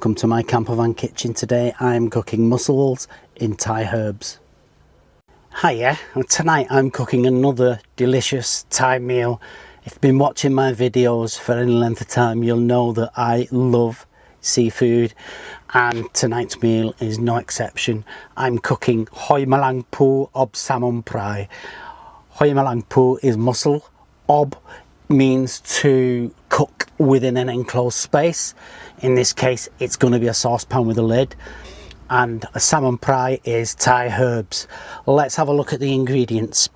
welcome to my campervan kitchen. Today I'm cooking mussels in Thai herbs. Hiya, and tonight I'm cooking another delicious Thai meal. If you've been watching my videos for any length of time, you'll know that I love seafood, and tonight's meal is no exception. I'm cooking Hoi Malangpu Ob Samunprai. Hoi Malangpu is mussel. Ob means to cook within an enclosed space. In this case, it's going to be a saucepan with a lid. And a Samunprai is Thai herbs. Let's have a look at the ingredients.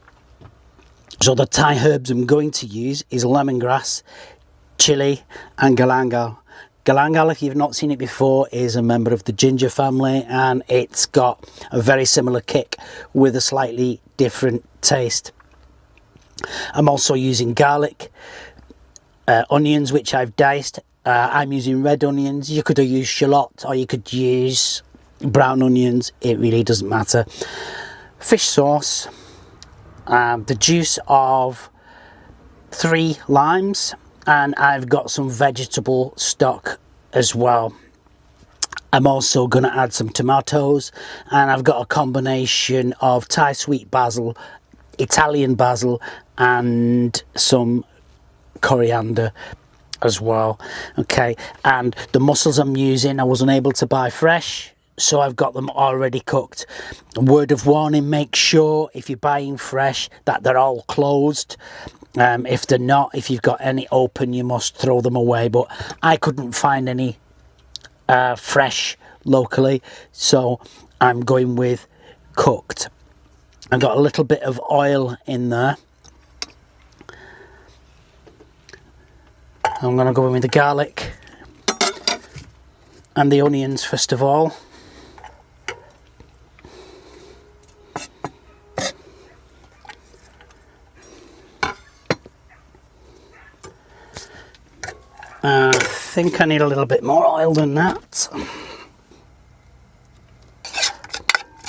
So the Thai herbs I'm going to use is lemongrass, chilli and galangal. Galangal, if you've not seen it before, is a member of the ginger family, and it's got a very similar kick with a slightly different taste. I'm also using garlic, onions which I've diced. I'm using red onions. You could use shallot or you could use brown onions, it really doesn't matter. Fish sauce, the juice of 3 limes, and I've got some vegetable stock as well. I'm also going to add some tomatoes, and I've got a combination of Thai sweet basil, Italian basil and some coriander as well. Okay, and the mussels I'm using I wasn't able to buy fresh, so I've got them already cooked. Word of warning, make sure if you're buying fresh that they're all closed. If they're not, if you've got any open, you must throw them away, but I couldn't find any fresh locally, so I'm going with cooked. I've got a little bit of oil in there. I'm going to go in with the garlic and the onions first of all. I think I need a little bit more oil than that.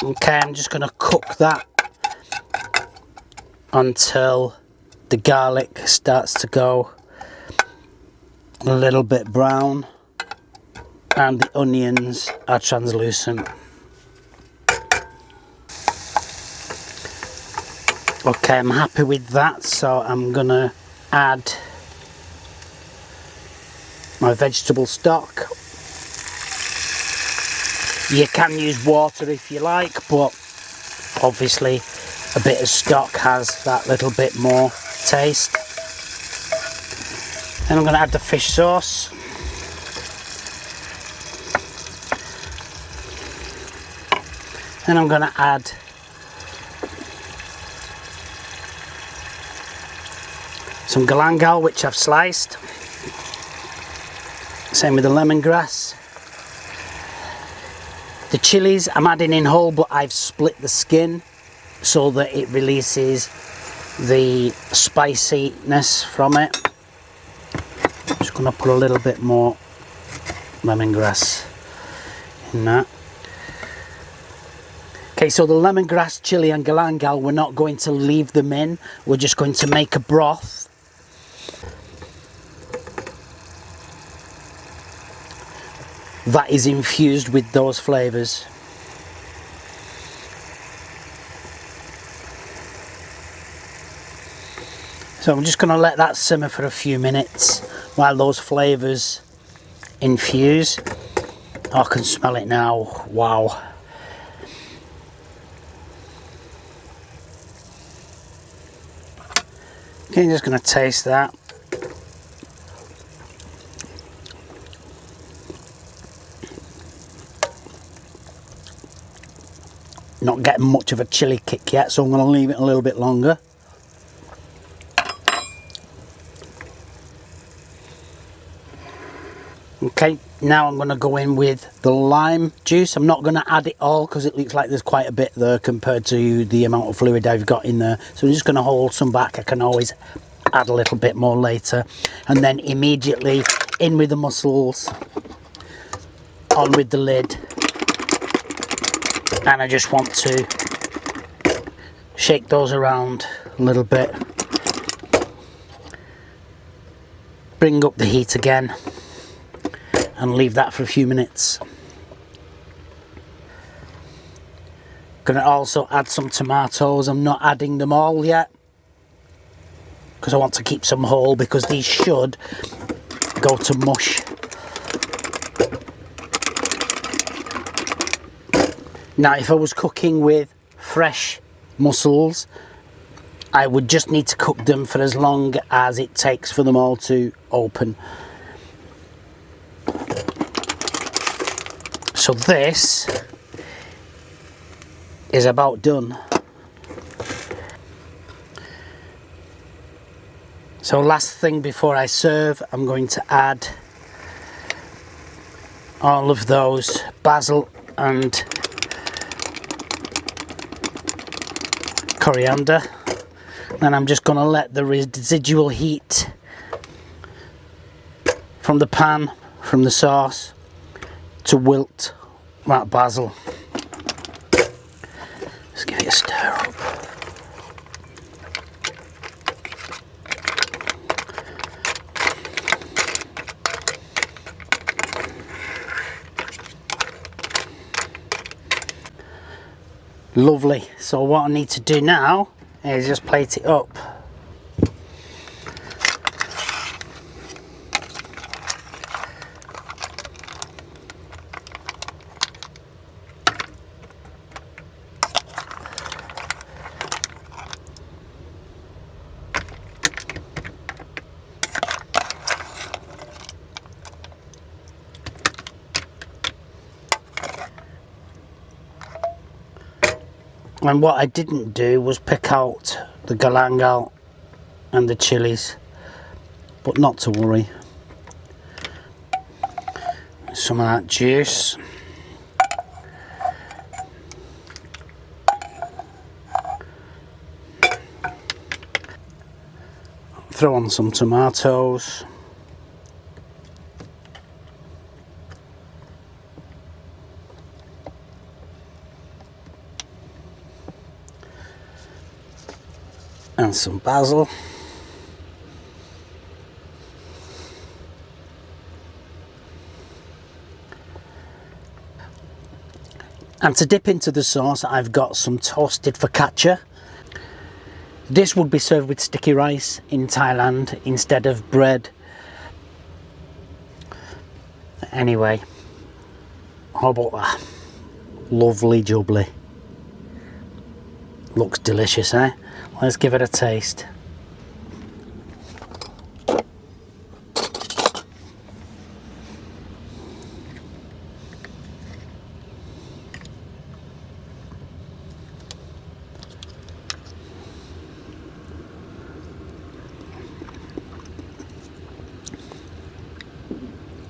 Okay, I'm just going to cook that until the garlic starts to go a little bit brown and the onions are translucent. Okay, I'm happy with that, so I'm going to add my vegetable stock. You can use water if you like, but obviously a bit of stock has that little bit more taste. Then I'm going to add the fish sauce. Then I'm going to add some galangal which I've sliced. Same with the lemongrass. The chillies I'm adding in whole, but I've split the skin so that it releases the spiciness from it. Just going to put a little bit more lemongrass in that. Okay, so the lemongrass, chilli and galangal, we're not going to leave them in. We're just going to make a broth. That is infused with those flavours. So I'm just going to let that simmer for a few minutes while those flavours infuse. Oh, I can smell it now. Wow. Okay, I'm just going to taste that. Not getting much of a chilli kick yet, so I'm going to leave it a little bit longer. Okay, now I'm going to go in with the lime juice. I'm not going to add it all because it looks like there's quite a bit there compared to the amount of fluid I've got in there. So I'm just going to hold some back. I can always add a little bit more later. And then immediately in with the mussels, on with the lid. And I just want to shake those around a little bit. Bring up the heat again. and leave that for a few minutes. Gonna also add some tomatoes. I'm not adding them all yet because I want to keep some whole, because these should go to mush. Now if I was cooking with fresh mussels, I would just need to cook them for as long as it takes for them all to open. So this is about done. So last thing before I serve, I'm going to add all of those basil and coriander. And I'm just going to let the residual heat from the pan, from the sauce, to wilt that basil. Let's give it a stir up. Lovely. So what I need to do now is just plate it up. And what I didn't do was pick out the galangal and the chillies, but not to worry. Some of that juice. Throw on some tomatoes. And some basil. And to dip into the sauce, I've got some toasted focaccia. This would be served with sticky rice in Thailand instead of bread. Anyway, how about that? Lovely jubbly. Looks delicious, eh? Let's give it a taste.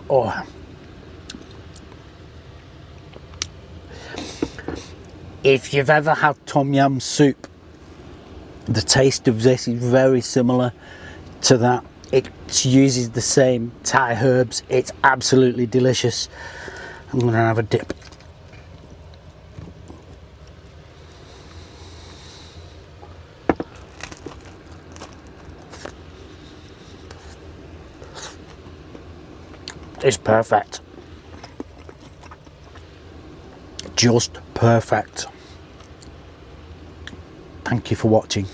Oh. If you've ever had tom yum soup, the taste of this is very similar to that. It uses the same Thai herbs. It's absolutely delicious. I'm going to have a dip. It's perfect. Just perfect. Thank you for watching.